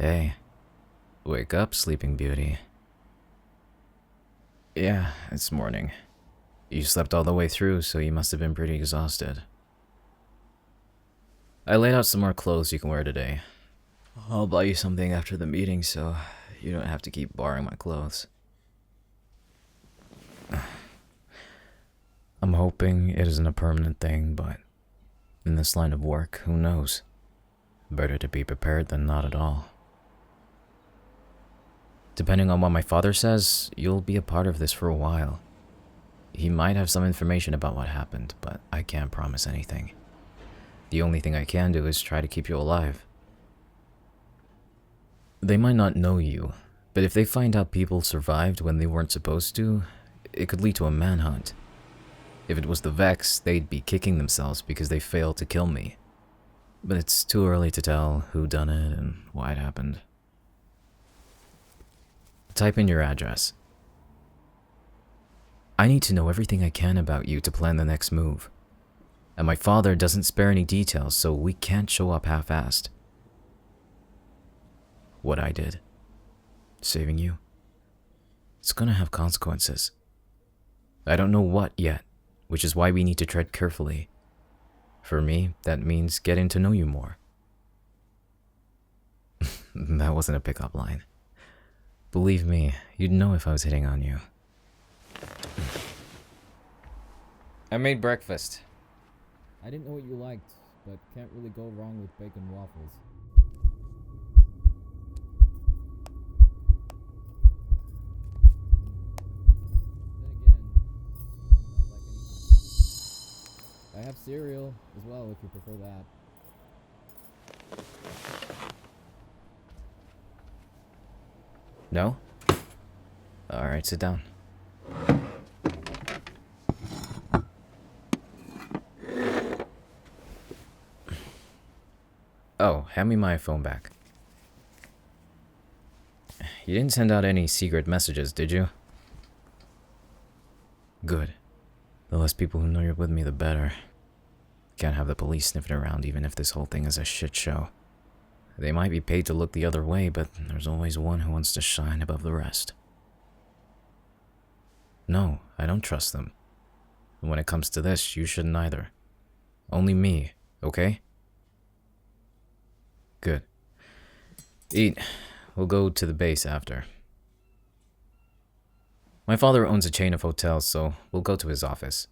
Hey, wake up, Sleeping Beauty. Yeah, it's morning. You slept all the way through, so you must have been pretty exhausted. I laid out some more clothes you can wear today. I'll buy you something after the meeting so you don't have to keep borrowing my clothes. I'm hoping it isn't a permanent thing, but in this line of work, who knows? Better to be prepared than not at all. Depending on what my father says, you'll be a part of this for a while. He might have some information about what happened, but I can't promise anything. The only thing I can do is try to keep you alive. They might not know you, but if they find out people survived when they weren't supposed to, it could lead to a manhunt. If it was the Vex, they'd be kicking themselves because they failed to kill me. But it's too early to tell who done it and why it happened. Type in your address. I need to know everything I can about you to plan the next move. And my father doesn't spare any details, so we can't show up half-assed. What I did, saving you, it's gonna have consequences. I don't know what yet, which is why we need to tread carefully. For me, that means getting to know you more. That wasn't a pickup line. Believe me, you'd know if I was hitting on you. I made breakfast. I didn't know what you liked, but can't really go wrong with bacon waffles. Then again, not like anything. I have cereal as well if you prefer that. No? Alright, sit down. Oh, hand me my phone back. You didn't send out any secret messages, did you? Good. The less people who know you're with me, the better. Can't have the police sniffing around even if this whole thing is a shit show. They might be paid to look the other way, but there's always one who wants to shine above the rest. No, I don't trust them. And when it comes to this, you shouldn't either. Only me, okay? Good. Eat. We'll go to the base after. My father owns a chain of hotels, so we'll go to his office.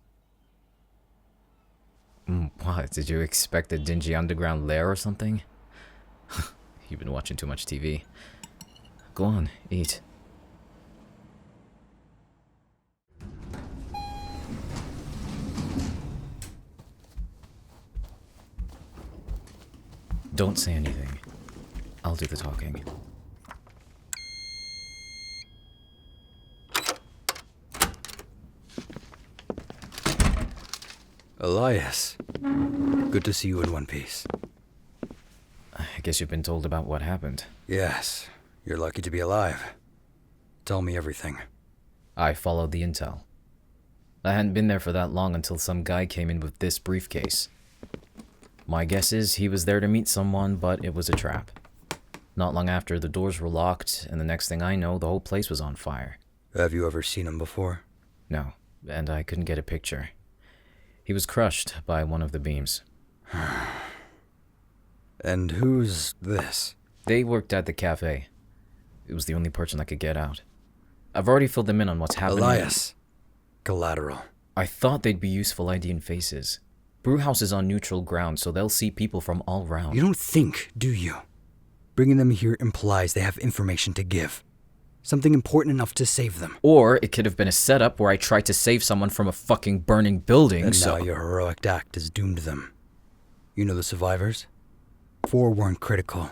What, did you expect a dingy underground lair or something? You've been watching too much TV. Go on, eat. Don't say anything. I'll do the talking. Elias, good to see you in one piece. I guess you've been told about what happened. Yes, you're lucky to be alive. Tell me everything. I followed the intel. I hadn't been there for that long until some guy came in with this briefcase. My guess is he was there to meet someone, but it was a trap. Not long after, the doors were locked, and the next thing I know, the whole place was on fire. Have you ever seen him before? No, and I couldn't get a picture. He was crushed by one of the beams. And who's this? They worked at the cafe. It was the only person I could get out. I've already filled them in on what's happening. Elias. Collateral. I thought they'd be useful ID and faces. Brewhouse is on neutral ground, so they'll see people from all round. You don't think, do you? Bringing them here implies they have information to give. Something important enough to save them. Or it could have been a setup where I tried to save someone from a fucking burning building, And so... now your heroic act has doomed them. You know the survivors? 4 weren't critical,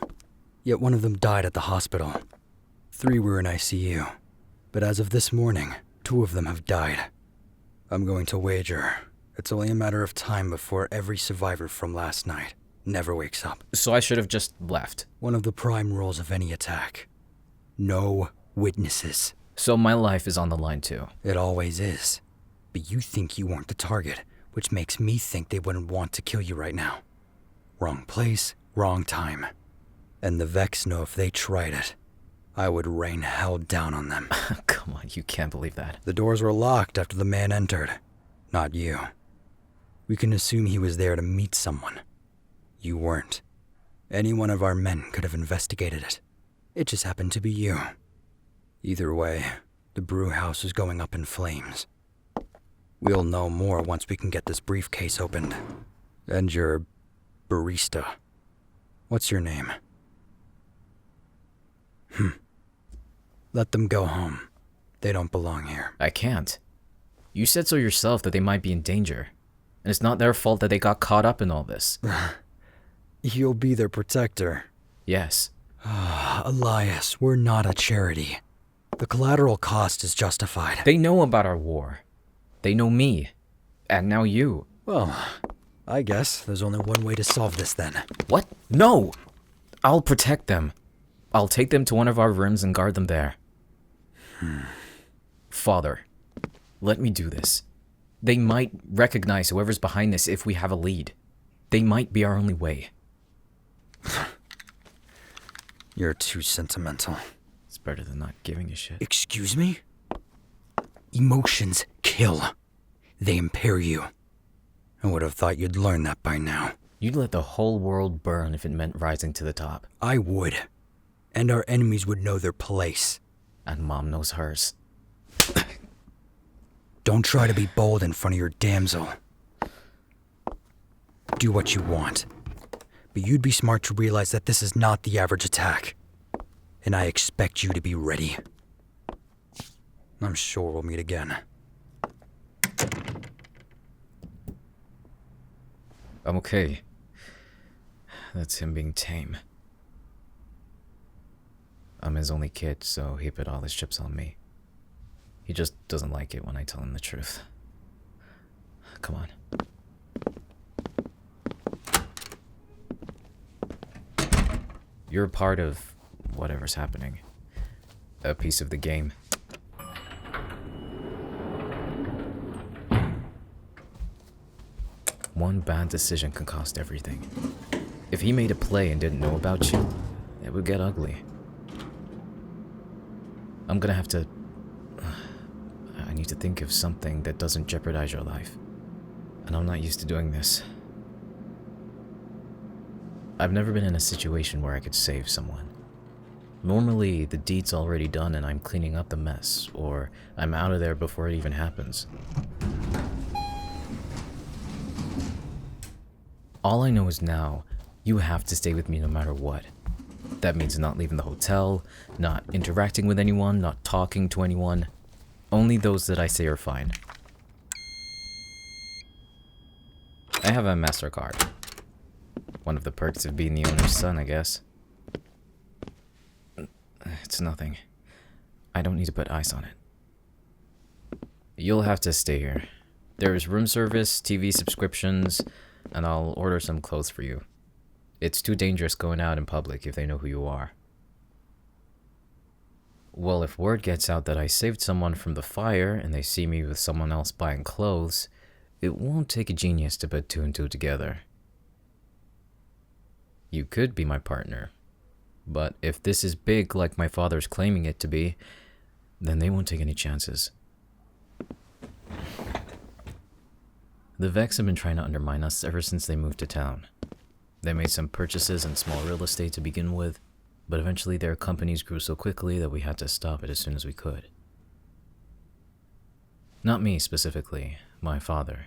yet one of them died at the hospital. 3 were in ICU, but as of this morning, 2 of them have died. I'm going to wager it's only a matter of time before every survivor from last night never wakes up. So I should have just left. One of the prime rules of any attack. No witnesses. So my life is on the line too. It always is. But you think you weren't the target, which makes me think they wouldn't want to kill you right now. Wrong place, wrong time. And the Vex know if they tried it, I would rain hell down on them. Come on, you can't believe that. The doors were locked after the man entered. Not you. We can assume he was there to meet someone. You weren't. Any one of our men could have investigated it. It just happened to be you. Either way, the brew house is going up in flames. We'll know more once we can get this briefcase opened. And your barista. What's your name? Let them go home. They don't belong here. I can't. You said so yourself that they might be in danger. And it's not their fault that they got caught up in all this. You'll be their protector. Yes. Elias, we're not a charity. The collateral cost is justified. They know about our war. They know me. And now you. Well, I guess there's only one way to solve this then. What? No! I'll protect them. I'll take them to one of our rooms and guard them there. Father, let me do this. They might recognize whoever's behind this if we have a lead. They might be our only way. You're too sentimental. It's better than not giving a shit. Excuse me? Emotions kill. They impair you. I would have thought you'd learn that by now. You'd let the whole world burn if it meant rising to the top. I would. And our enemies would know their place. And Mom knows hers. Don't try to be bold in front of your damsel. Do what you want. But you'd be smart to realize that this is not the average attack. And I expect you to be ready. I'm sure we'll meet again. I'm okay. That's him being tame. I'm his only kid, so he put all his chips on me. He just doesn't like it when I tell him the truth. Come on. You're a part of whatever's happening. A piece of the game. One bad decision can cost everything. If he made a play and didn't know about you, it would get ugly. I'm gonna have to... I need to think of something that doesn't jeopardize your life. And I'm not used to doing this. I've never been in a situation where I could save someone. Normally, the deed's already done and I'm cleaning up the mess, or I'm out of there before it even happens. All I know is now, you have to stay with me no matter what. That means not leaving the hotel, not interacting with anyone, not talking to anyone. Only those that I say are fine. I have a MasterCard. One of the perks of being the owner's son, I guess. It's nothing. I don't need to put ice on it. You'll have to stay here. There's room service, TV subscriptions, and I'll order some clothes for you. It's too dangerous going out in public if they know who you are. Well, if word gets out that I saved someone from the fire and they see me with someone else buying clothes, it won't take a genius to put two and two together. You could be my partner, but if this is big like my father's claiming it to be, then they won't take any chances. The Vex have been trying to undermine us ever since they moved to town. They made some purchases in small real estate to begin with, but eventually their companies grew so quickly that we had to stop it as soon as we could. Not me specifically, my father,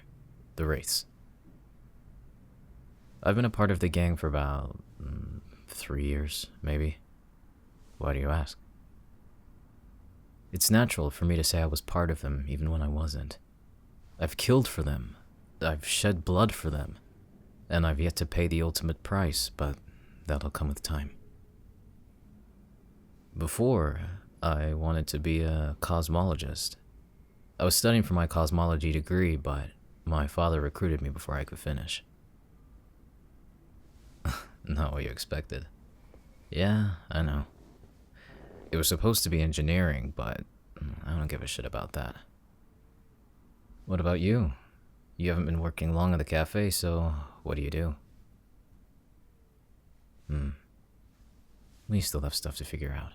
the Wraiths. I've been a part of the gang for about 3 years, maybe. Why do you ask? It's natural for me to say I was part of them, even when I wasn't. I've killed for them. I've shed blood for them. And I've yet to pay the ultimate price, but that'll come with time. Before, I wanted to be a cosmologist. I was studying for my cosmology degree, but my father recruited me before I could finish. Not what you expected. Yeah, I know. It was supposed to be engineering, but I don't give a shit about that. What about you? You haven't been working long at the cafe, so what do you do? We still have stuff to figure out.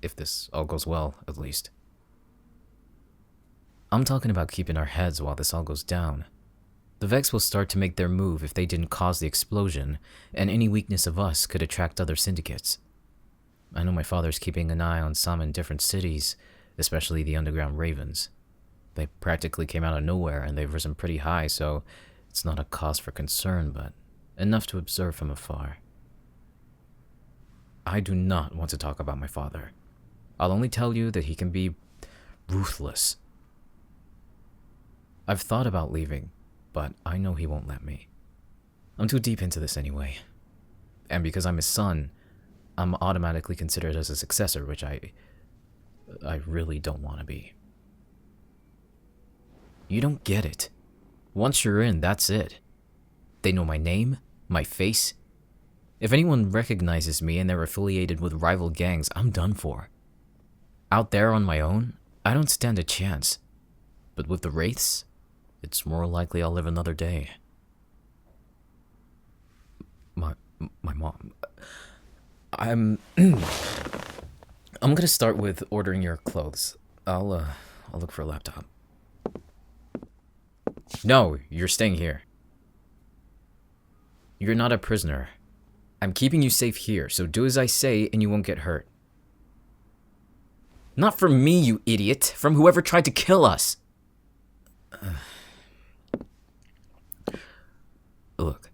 If this all goes well, at least. I'm talking about keeping our heads while this all goes down. The Vex will start to make their move if they didn't cause the explosion, and any weakness of us could attract other syndicates. I know my father's keeping an eye on some in different cities, especially the underground ravens. They practically came out of nowhere and they've risen pretty high, so it's not a cause for concern, but enough to observe from afar. I do not want to talk about my father. I'll only tell you that he can be ruthless. I've thought about leaving, but I know he won't let me. I'm too deep into this anyway. And because I'm his son, I'm automatically considered as a successor, which I really don't want to be. You don't get it. Once you're in, that's it. They know my name, my face. If anyone recognizes me and they're affiliated with rival gangs, I'm done for. Out there on my own, I don't stand a chance. But with the Wraiths, it's more likely I'll live another day. My mom. I'm gonna start with ordering your clothes. I'll look for a laptop. No, you're staying here. You're not a prisoner. I'm keeping you safe here, so do as I say and you won't get hurt. Not from me, you idiot. From whoever tried to kill us. Look,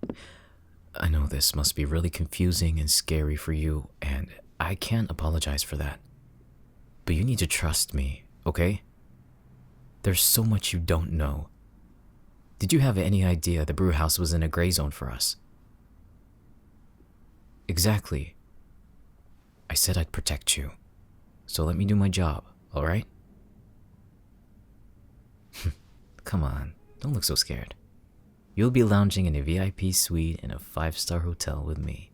I know this must be really confusing and scary for you, and I can't apologize for that. But you need to trust me, okay? There's so much you don't know. Did you have any idea the brew house was in a gray zone for us? Exactly. I said I'd protect you. So let me do my job, alright? Come on, don't look so scared. You'll be lounging in a VIP suite in a 5-star hotel with me.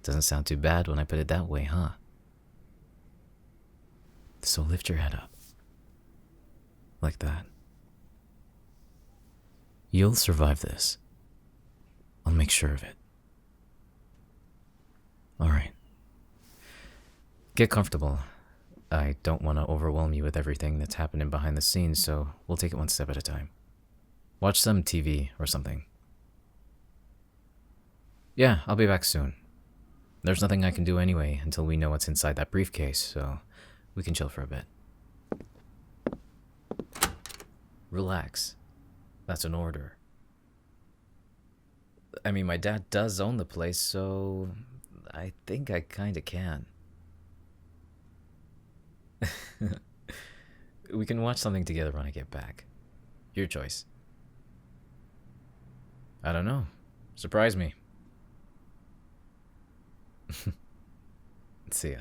Doesn't sound too bad when I put it that way, huh? So lift your head up. Like that. You'll survive this. I'll make sure of it. Alright. Get comfortable. I don't want to overwhelm you with everything that's happening behind the scenes, so we'll take it one step at a time. Watch some TV or something. Yeah, I'll be back soon. There's nothing I can do anyway until we know what's inside that briefcase, so we can chill for a bit. Relax. That's an order. I mean, my dad does own the place, so I think I kinda can. We can watch something together when I get back. Your choice. I don't know. Surprise me. See ya.